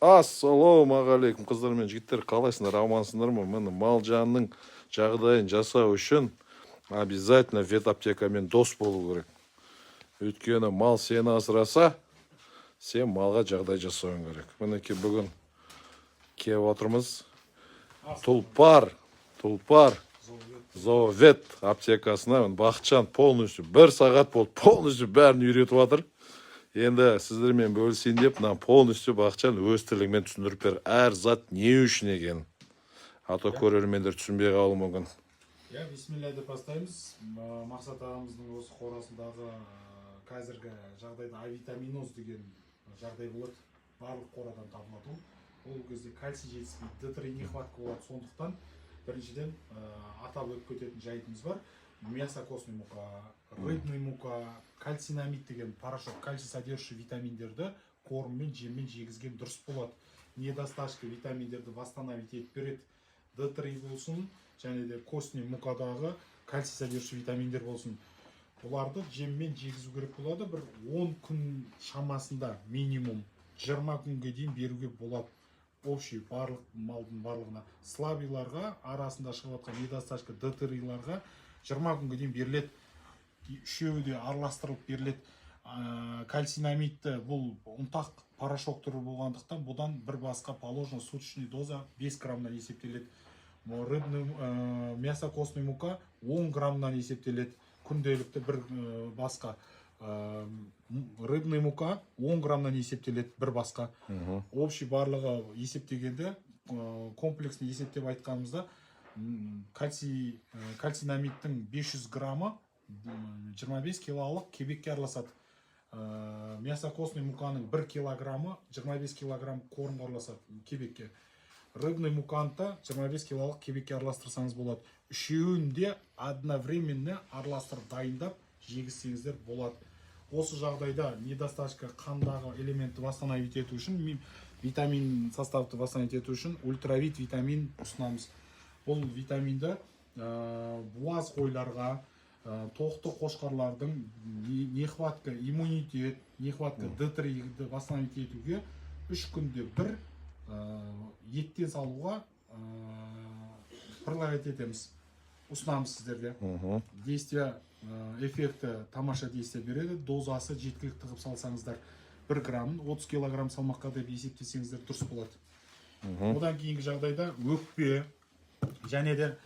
Ассалаумағалейкум қыздар мен жігіттер, қалайсыңдар, амансыңдар ма? Міне мал жанның жағдайын жасау үшін обязательно ветаптекамен дос болу керек. Өйткені мал сені асыраса, сен малға жағдай жасауың керек. Мінекей бүгін келіп отырмыз. Тұлпар Зоовет аптекасына Бақытжан полностью 1 сағат болды, полностью бәрін үйретіп жатыр. Енді сіздермен бөлісейін деп, полностью Бақытжан өз тілімен түсіндіріп бер, әр зат не үшін екенін. А то көрермендер түсінбей қалуы мүмкін. Бисмилля деп бастаймыз. Мақсат ағамыздың осы қорасындағы қазіргі жағдайда авитаминоз деген жағдай болады. Барлық қорадан табылады. Ол кезде кальций жетіспейді, D3 нехватка болады. Сондықтан біріншіден атап өтіп кететін жайтымыз бар. Мясокосный мука, рыбный мука, кальцинамид деген порошок, кальций содержащий витаминдерді корммен, жеммен жегізген дұрыс болады. Недостаточно витаминдерді восстановить етіп береді. D3 болсын, және де костный мукадағы кальций содержащий витаминдер болсын. Бұларды жеммен жегізу керек болады. Бір 10 күн шамасында минимум 20 күнге дейін беруге болады. Общий барлық малдың барлығына. Слабиларға арасында шығып жатқан недостаточно D3-ларға 20 күнге дейін беріледі. Үшеуі де араластырылып беріледі. Кальцинамидті бұл ұнтақ порошок түрі болғандықтан бұдан бір басқа положено суточный доза 5 граммнан есептеледі. Мясокосный мука 10 граммнан есептеледі. Күнделікті бір басқа. Рыбный мука 10 граммнан есептеледі бір басқа. Общий барлығы есептегенде, комплексный есептеп айтқанымызда, кальцинамидтің 500 граммы 25 килолық кебекке араласады. Мясокосный муканың 1 килограммы 25 килограмм корм араласады кебекке. Рыбный муканта 25 килолық кебекке араластырсаңыз болады. Үшеуінде одновременно араластырып дайындап жегізсеңіздер болады. Осы жағдайда недостаточно қандағы элементті восстановить ету үшін, витамин составты восстановить ету үшін ультравит витамин ұсынамыз. Бұл витаминді буаз қойларға, тоқты қошқарлардың нехватка иммунитет, нехватка D3-ді восстановить етуге 3 күнде бір еттен салуға предлагать етеміз. Ұсынамыз сіздерге. Действие, эффекті тамаша действие береді. Дозасы жеткілікті қып салсаңыздар 1 граммын 30 килограмм салмаққа деп есептесеңіздер дұрыс болады. Одан кейінгі жағдайда өкпе және де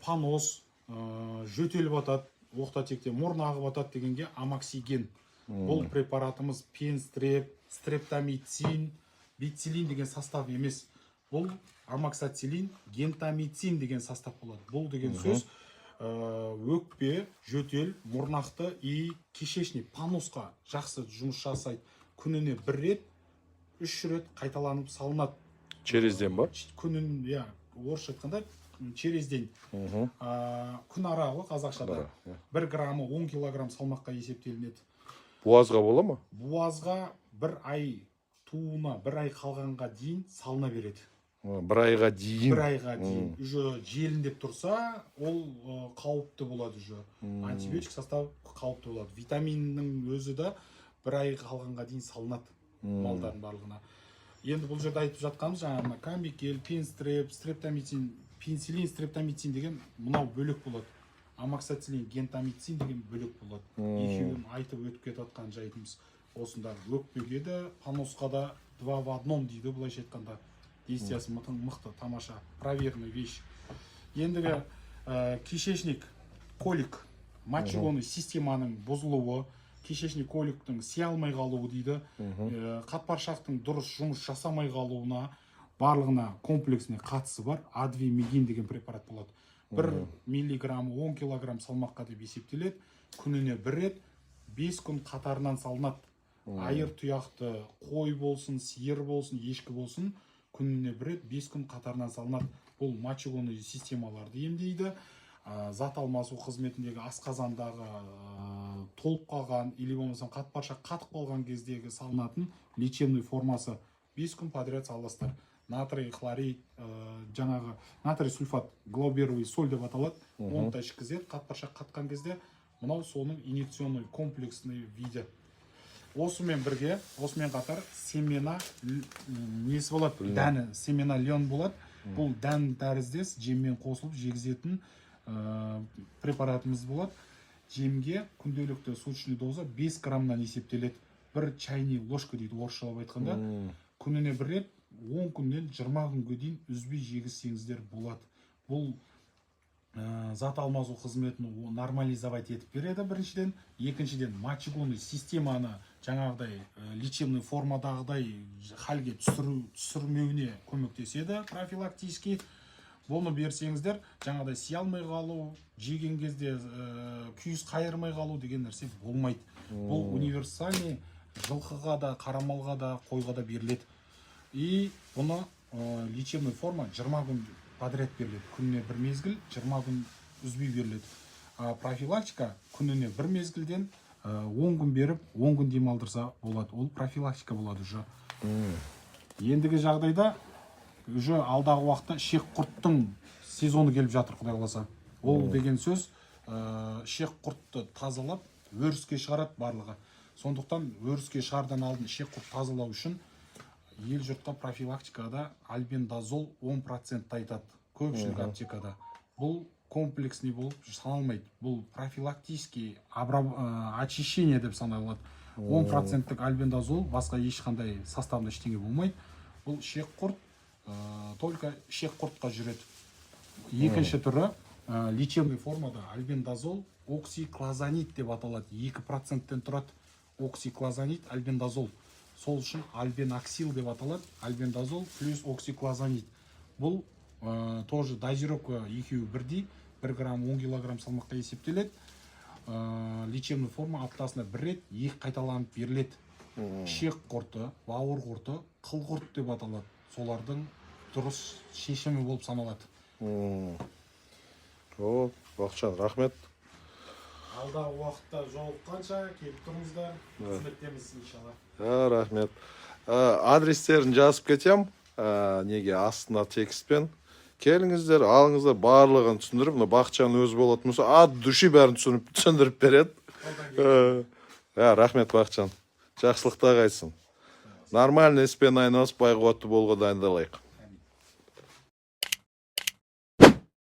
панос, жөтеліп атады, оқта-текте мұрын ағып атады дегенге амоксиген. Бұл препаратымыз пенстреп, стрептомицин, бицилин деген состав емес. Бұл амоксацилин, гентамицин деген состав болады. Бұл деген сөз өкпе, жөтел, мұрнақты и кишечник, паносқа жақсы жұмыс жасайды. Күніне 1 рет, 3 рет қайталанып салынады. Через день ба? Күнін, орысша айтқанда, через день. Күн аралы қазақшада 1 граммы 10 килограмм салмаққа есептелінеді. Буазға бола ма? Буазға 1 ай туына, 1 ай қалғанға дейін салына береді. 1 айға дейін? 1 айға дейін. Уже желіндеп тұрса, ол қауіпті болады. Антибиотик состав қауіпті болады. Витаминнің өзі де 1 ай қалғанға дейін салынады малдардың барлығына. Енді бұл жерде айтып жатқанымыз, жаңағы камбикел, пенстреп, стрептомицин, пенсилин, стрептомицин деген мынау бөлек болады. Амоксацилин, гентамицин деген бөлек болады. Екеуін айтып өтіп кетіп жатқан жайтымыз осында. Өкпеге де, паносқа да 2 в 1 дейді бұлайша айтқанда. Действиясы мықты, тамаша, проверенный вещь. Ендігі кишечник, колик, мочегонный системаның бұзылуы, кишечник коликтің сия алмай қалуы дейді. Қатпаршақтың дұрыс жұмыс жасамай қалуына барлығына комплексіне қатысы бар. Адвимегин деген препарат болады. 1 миллиграмм 10 килограмм салмаққа деп есептеледі. Күніне 1 рет 5 күн қатарынан салынады. Айыр тұяқты қой болсын, сиыр болсын, ешкі болсын, күніне 1 рет 5 күн қатарынан салынады. Бұл мочегонный системаларды емдейді. Зат алмасу қызметіндегі асқазандағы толып қалған, или болмаса қатпаршақ қатып қалған кездегі салынатын лечебный формасы 5 күн подряд саласыздар. Натрий хлорид, жаңағы натрий сульфат, глоберовый соль деп аталады. Оны да ішкізеді. Қатпаршақ қатқан кезде мынау соның инъекционный комплексный виде. осымен бірге, осымен қатар семена несі болады, дәні, семена лен болады. Бұл дән тәріздес жеммен қосылып жегізетін препаратымыз болады. Жемге күнделікті суточный доза 5 граммнан есептеледі. Бір чайный ложка дейді орысшалап айтқанда. Күніне бір рет 10 күннен 20 күнге дейін үзбей жегізсеңіздер болады. Бұл зат алмасу қызметін нормализовать етіп береді біріншіден. Екіншіден мочегонный системаны жаңағыдай лечебный формадағыдай халге түсірмеуіне көмектеседі профилактически. Бұны берсеңіздер, жаңағыдай сия алмай қалу, жеген кезде күйіс қайырмай қалу деген нәрсе болмайды. Бұл универсальный жылқыға да, қарамалға да, қойға да беріледі. И бұны лечебный форма 20 күн подряд беріледі. Күніне бір мезгіл, 20 күн үзбей беріледі. Профилактика күніне бір мезгілден 10 күн беріп, 10 күн демалдырса болады. Ол профилактика болады уже. Ендігі жағдайда уже алдағы уақытта шек құрттың сезоны келіп жатыр, құдай қаласа. Ол деген сөз шек құртты тазалап, өріске шығарады барлығы. Сондықтан өріске шығардан алдын шек құрт тазалау үшін ел жұртқа профилактикада альбендазол 10% айтады. Көпшілік аптекада. Бұл комплексный болып саналмайды. Бұл профилактический очищение деп саналады. 10%-тік альбендазол басқа ешқандай составында ештеңе болмайды. Бұл шек құрт только шек құртқа жүреді. Екінші түрі лечебный формада альбендазол оксиклозанид деп аталады. 2%-тен тұрады оксиклозанид, альбендазол. Сол үшін альбеноксил деп аталады. Альбендазол плюс оксиклозанид. Бұл тоже дозировка екеуі бірдей. 1 грамм 10 килограмм салмаққа есептеледі. Лечебный форма аптасына бір рет екі қайталанып беріледі. Шек құрты, бауыр құрты, қыл құрт деп аталады. Солардың дұрыс шешімі болып саналады. Бақытжан, рахмет. Алдағы уақытта жолыққанша келіп тұрыңыздар. Қызметтеміз иншалла. Рахмет. Адрестерін жазып кетем. Неге астына текстпен. Келіңіздер, алыңыздар, барлығын түсіндіріп, Бақытжан өзі болатын болса, ат души бәрін түсіндіріп береді. Рахмет, Бақытжан. Жақсылықта қайтсын. Нормальный іспен айналысып, байғуатты болуға дайындалайық.